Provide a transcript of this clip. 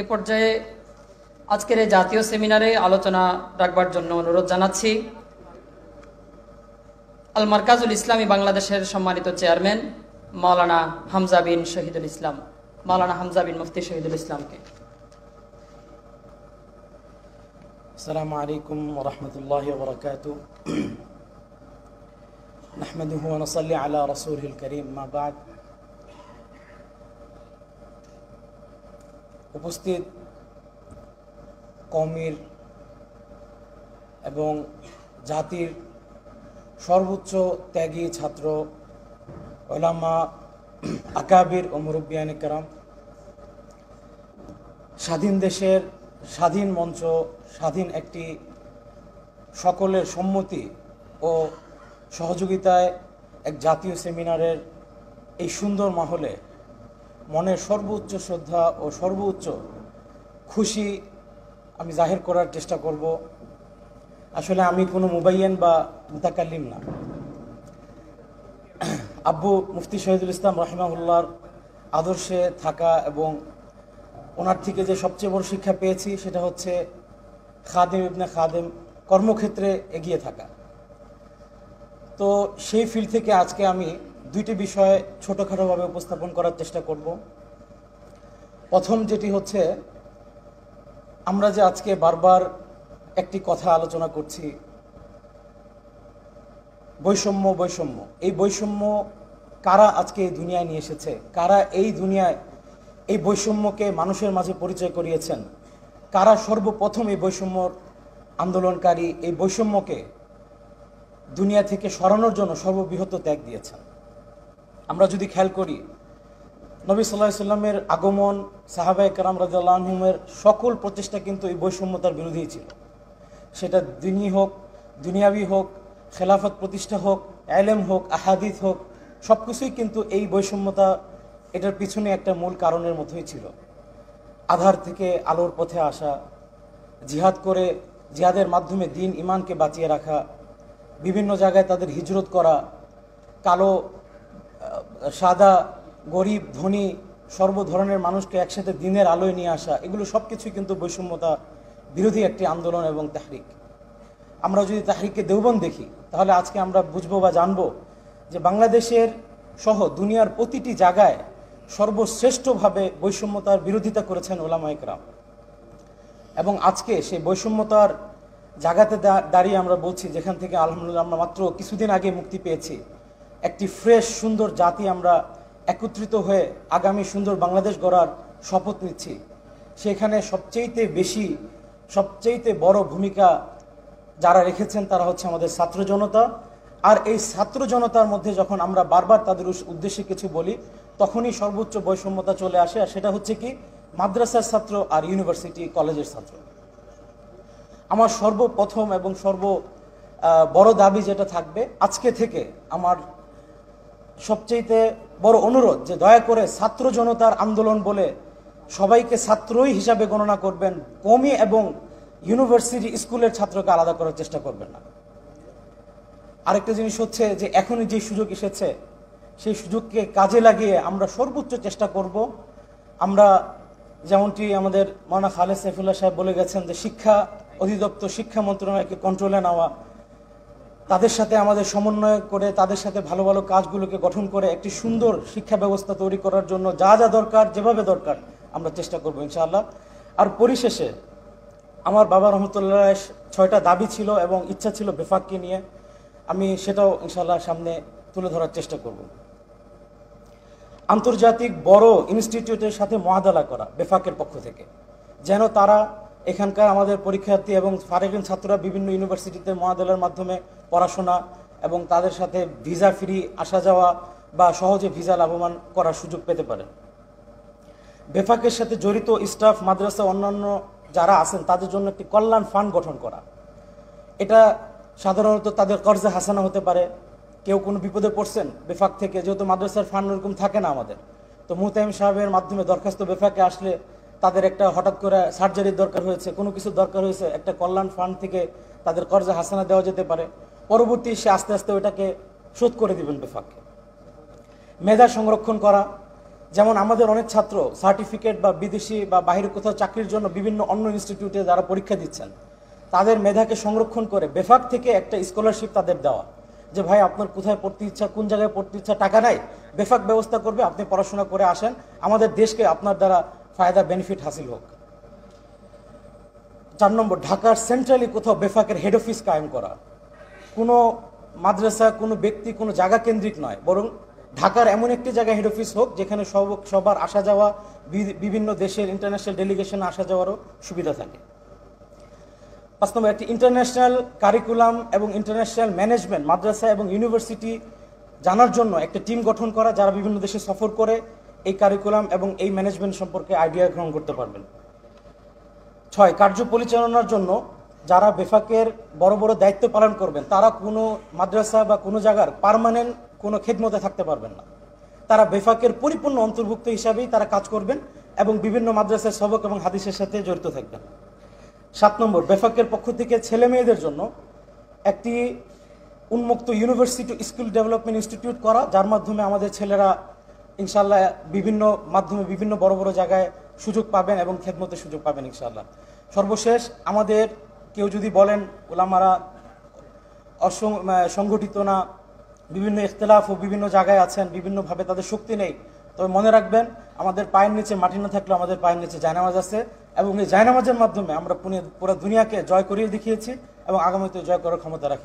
এ পর্যায়ে আজকের এই জাতীয় সেমিনারে আলোচনা রাখবার জন্য অনুরোধ জানাচ্ছি আল মারকাজুল ইসলামী বাংলাদেশের সম্মানিত চেয়ারম্যান মাওলানা হামজা বিন শহীদুল ইসলাম, মাওলানা হামজা বিন মুফতি শহীদুল ইসলামকে। আসসালামু আলাইকুম ওয়া রাহমাতুল্লাহি ওয়া বারাকাতুহু। নাহমাদুহু ওয়া নুসাল্লি আলা রাসূলিল কারীম, মা বা'দ। উপস্থিত কওমের এবং জাতির সর্বোচ্চ ত্যাগী ছাত্র উলামা, আকাবির ও মুরব্বিয়ানে কেরাম, স্বাধীন দেশের স্বাধীন মঞ্চ, স্বাধীন একটি সকলের সম্মতি ও সহযোগিতায় এক জাতীয় সেমিনারের এই সুন্দর মাহলে মনের সর্বোচ্চ শ্রদ্ধা ও সর্বোচ্চ খুশি আমি জাহির করার চেষ্টা করব। আসলে আমি কোনো মুবাইয়ান বা মুতাকাল্লিম না। আব্বু মুফতি শহীদুল ইসলাম রাহিমাহুল্লাহর আদর্শে থাকা এবং ওনার থেকে যে সবচেয়ে বড় শিক্ষা পেয়েছি সেটা হচ্ছে খাদেম ইবনে খাদেম, কর্মক্ষেত্রে এগিয়ে থাকা। তো সেই ফিল্ড থেকে আজকে আমি দুইটি বিষয় ছোটোখাটোভাবে উপস্থাপন করার চেষ্টা করব। প্রথম যেটি হচ্ছে, আমরা যে আজকে বারবার একটি কথা আলোচনা করছি, বৈষম্য বৈষম্য। এই বৈষম্য কারা আজকে এই দুনিয়ায় নিয়ে এসেছে, কারা এই দুনিয়ায় এই বৈষম্যকে মানুষের মাঝে পরিচয় করিয়েছেন, কারা সর্বপ্রথম এই বৈষম্যর আন্দোলনকারী, এই বৈষম্যকে দুনিয়া থেকে সরানোর জন্য সর্ববৃহৎ ত্যাগ দিয়েছেন। আমরা যদি খেয়াল করি, নবী সাল্লাল্লাহু আলাইহি সাল্লামের আগমন, সাহাবায়ে কেরাম রাদিয়াল্লাহু আনহুমের সকল প্রচেষ্টা কিন্তু এই বৈষম্যতার বিরোধী ছিল। সেটা দিনী হোক, দুনিয়াবি হোক, খেলাফত প্রতিষ্ঠা হোক, ইলম হোক, আহাদিস হোক, সব কিছুই কিন্তু এই বৈষম্যতা, এটার পিছনে একটা মূল কারণের মতোই ছিল। আধার থেকে আলোর পথে আসা, জিহাদ করে জিহাদের মাধ্যমে দিন ইমানকে বাঁচিয়ে রাখা, বিভিন্ন জায়গায় তাদের হিজরত করা, কালো সাদা, গরিব ধনী সর্ব ধরনের মানুষকে একসাথে দিনের আলোয় নিয়ে আসা, এগুলো সব কিছুই কিন্তু বৈষম্যতা বিরোধী একটি আন্দোলন এবং তাহরিক। আমরা যদি তাহরিককে দেওবন্দ দেখি, তাহলে আজকে আমরা বুঝবো বা জানবো যে বাংলাদেশের সহ দুনিয়ার প্রতিটি জায়গায় সর্বশ্রেষ্ঠভাবে বৈষম্যতার বিরোধিতা করেছেন উলামায়ে কেরাম। এবং আজকে সেই বৈষম্যতার জায়গাতে দাঁড়িয়ে আমরা বলছি, যেখান থেকে আলহামদুলিল্লাহ আমরা মাত্র কিছুদিন আগে মুক্তি পেয়েছি, একটি ফ্রেশ সুন্দর জাতি আমরা একত্রিত হয়ে আগামী সুন্দর বাংলাদেশ গড়ার শপথ নিচ্ছি। সেখানে সবচেয়ে বড় ভূমিকা যারা রেখেছেন তারা হচ্ছে আমাদের ছাত্র জনতা। আর এই ছাত্র জনতার মধ্যে যখন আমরা বারবার তাদের উদ্দেশ্যে কিছু বলি, তখনই সর্বোচ্চ বৈষম্যতা চলে আসে। আর সেটা হচ্ছে কি, মাদ্রাসার ছাত্র আর ইউনিভার্সিটি কলেজের ছাত্র। আমার সর্বপ্রথম এবং বড় দাবি যেটা থাকবে, আজকে থেকে আমার সবচেয়ে বড় অনুরোধ যে দয়া করে ছাত্র জনতার আন্দোলন বলে সবাইকে ছাত্রই হিসাবে গণনা করবেন, কওমি এবং ইউনিভার্সিটি স্কুলের ছাত্রকে আলাদা করার চেষ্টা করবেন না। আরেকটা জিনিস হচ্ছে যে এখনই যে সুযোগ এসেছে, সেই সুযোগকে কাজে লাগিয়ে আমরা সর্বোচ্চ চেষ্টা করব। আমরা যেমনটি আমাদের মাওলানা খালেদ সাইফুল্লাহ সাহেব বলে গেছেন যে শিক্ষা অধিদপ্তর, শিক্ষা মন্ত্রণালয়কে কন্ট্রোলে নেওয়া, তাদের সাথে আমাদের সমন্বয় করে তাদের সাথে ভালো ভালো কাজগুলোকে গঠন করে একটি সুন্দর শিক্ষা ব্যবস্থা তৈরি করার জন্য যা যা দরকার, যেভাবে দরকার আমরা চেষ্টা করব ইনশাআল্লাহ। আর পরিশেষে আমার বাবা রহমতুল্লাহ 6টা দাবি ছিল এবং ইচ্ছা ছিল বেফাককে নিয়ে, আমি সেটাও ইনশাআল্লাহ সামনে তুলে ধরার চেষ্টা করব। আন্তর্জাতিক বড় ইনস্টিটিউটের সাথে মুআদালা করা বেফাকের পক্ষ থেকে, যেন তারা এখানকার আমাদের পরীক্ষার্থী এবং ফারেকিন ছাত্ররা বিভিন্ন ইউনিভার্সিটিতে মুআদালার মাধ্যমে পড়াশোনা এবং তাদের সাথে ভিসা ফ্রি আসা যাওয়া বা সহজে ভিসা লাভবান করার সুযোগ পেতে পারে। বেফাকের সাথে জড়িত স্টাফ, মাদ্রাসা, অন্যান্য যারা আছেন তাদের জন্য একটি কল্যাণ ফান্ড গঠন করা। এটা সাধারণত তাদের কর্জে হাসানা হতে পারে। কেউ কোনো বিপদে পড়ছেন বেফাক থেকে, যেহেতু মাদ্রাসার ফান্ড ওরকম থাকে না আমাদের, তো মুহতামিম সাহেবের মাধ্যমে দরখাস্ত বেফাকে আসলে তাদের একটা হঠাৎ করে সার্জারির দরকার হয়েছে, কোনো কিছু দরকার হয়েছে, একটা কল্যাণ ফান্ড থেকে তাদের কর্জে হাসানা দেওয়া যেতে পারে। পরবর্তী সে আস্তে আস্তে ওইটাকে শোধ করে দিবেন বেফাককে। মেধা সংরক্ষণ করা, যেমন আমাদের অনেক ছাত্র সার্টিফিকেট বা বিদেশি বা বাইরে কোথাও চাকরির জন্য বিভিন্ন অন্য ইনস্টিটিউটে যারা পরীক্ষা দিচ্ছেন, তাদের মেধাকে সংরক্ষণ করে বেফাক থেকে একটা স্কলারশিপ তাদের দেওয়া, যে ভাই আপনার কোথায় পড়তে ইচ্ছা, কোন জায়গায় পড়তে ইচ্ছা, টাকা নাই, বেফাক ব্যবস্থা করবে, আপনি পড়াশোনা করে আসেন, আমাদের দেশকে আপনার দ্বারা ফায়দা বেনিফিট হাসিল হোক। 4 নম্বর, ঢাকার সেন্ট্রালি কোথাও বেফাকের হেড অফিস কায়েম করা। কোনো মাদ্রাসা, কোনো ব্যক্তি, কোনো জায়গা কেন্দ্রিক নয়, বরং ঢাকার এমন একটি জায়গায় হেড অফিস হোক যেখানে সবার আসা যাওয়া, বিভিন্ন দেশের ইন্টারন্যাশনাল ডেলিগেশনে আসা যাওয়ারও সুবিধা থাকে। 5 নম্বর, একটি ইন্টারন্যাশনাল কারিকুলাম এবং ইন্টারন্যাশনাল ম্যানেজমেন্ট মাদ্রাসা এবং ইউনিভার্সিটি জানার জন্য একটা টিম গঠন করা, যারা বিভিন্ন দেশে সফর করে এই কারিকুলাম এবং এই ম্যানেজমেন্ট সম্পর্কে আইডিয়া গ্রহণ করতে পারবেন। 6, কার্য পরিচালনার জন্য যারা বেফাকের বড় বড় দায়িত্ব পালন করবেন, তারা কোনো মাদ্রাসা বা কোনো জায়গার পার্মানেন্ট কোনো খেদমতে থাকতে পারবেন না। তারা বেফাকের পরিপূর্ণ অন্তর্ভুক্ত হিসাবেই তারা কাজ করবেন এবং বিভিন্ন মাদ্রাসার সবক এবং হাদিসের সাথে জড়িত থাকবেন। 7 নম্বর, বেফাকের পক্ষ থেকে ছেলে মেয়েদের জন্য একটি উন্মুক্ত ইউনিভার্সিটি স্কিল ডেভেলপমেন্ট ইনস্টিটিউট করা, যার মাধ্যমে আমাদের ছেলেরা ইনশাআল্লাহ বিভিন্ন বড় বড় জায়গায় সুযোগ পাবেন এবং খেদমতের সুযোগ পাবেন ইনশাআল্লাহ। সর্বশেষ, আমাদের কেউ যদি বলেন ওলামারা সংগঠিত না, বিভিন্ন ইখতিলাফ ও বিভিন্ন জায়গায় আছেন, বিভিন্নভাবে তাদের শক্তি নেই, তবে মনে রাখবেন আমাদের পায়ের নিচে মাটি না থাকলে আমাদের পায়ের নিচে জায়নামাজ আছে, এবং এই জায়নামাজের মাধ্যমে আমরা পুরো দুনিয়াকে জয় করিয়ে দেখিয়েছি এবং আগামীতে জয় করার ক্ষমতা রাখি।